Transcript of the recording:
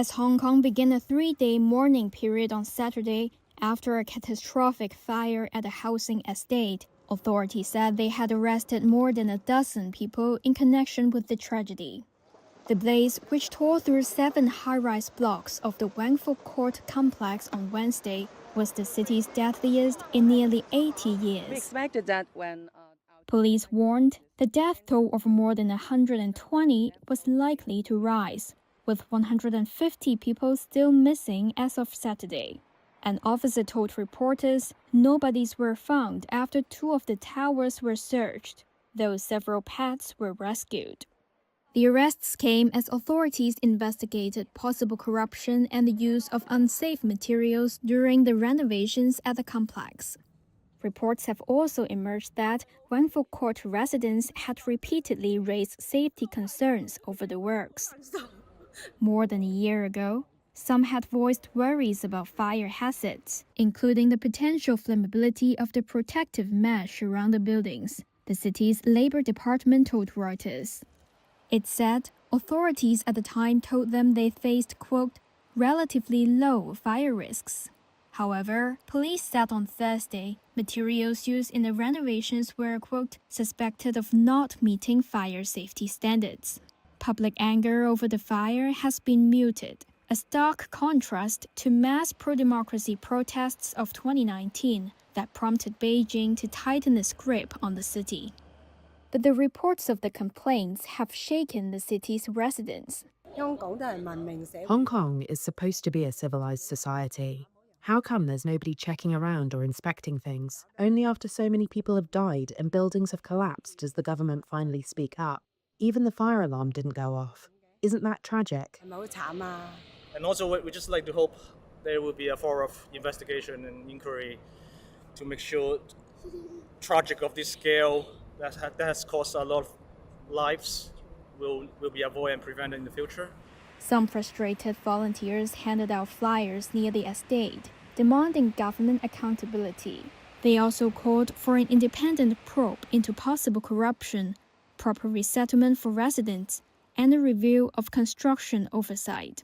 As Hong Kong began a 3-day mourning period on Saturday after a catastrophic fire at a housing estate, authorities said they had arrested more than a dozen people in connection with the tragedy. The blaze, which tore through 7 high-rise blocks of the Wangfu Court complex on Wednesday, was the city's deadliest in nearly 80 years. We expected that when Police warned the death toll of more than 120 was likely to rise, with 150 people still missing as of Saturday. An officer told reporters no bodies were found after 2 of the towers were searched, though several pets were rescued. The arrests came as authorities investigated possible corruption and the use of unsafe materials during the renovations at the complex. Reports have also emerged that Wangfu Court residents had repeatedly raised safety concerns over the works. More than a year ago, some had voiced worries about fire hazards, including the potential flammability of the protective mesh around the buildings, the city's Labor Department told Reuters. It said authorities at the time told them they faced, quote, relatively low fire risks. However, police said on Thursday materials used in the renovations were, quote, suspected of not meeting fire safety standards. Public anger over the fire has been muted, a stark contrast to mass pro-democracy protests of 2019 that prompted Beijing to tighten its grip on the city. But the reports of the complaints have shaken the city's residents. Hong Kong is supposed to be a civilized society. How come there's nobody checking around or inspecting things? Only after so many people have died and buildings have collapsed does the government finally speak up. Even the fire alarm didn't go off. Isn't that tragic? And also, we just like to hope there will be a thorough investigation and inquiry to make sure tragic of this scale that has caused a lot of lives will be avoided and prevented in the future. Some frustrated volunteers handed out flyers near the estate, demanding government accountability. They also called for an independent probe into possible corruption, proper resettlement for residents, and a review of construction oversight.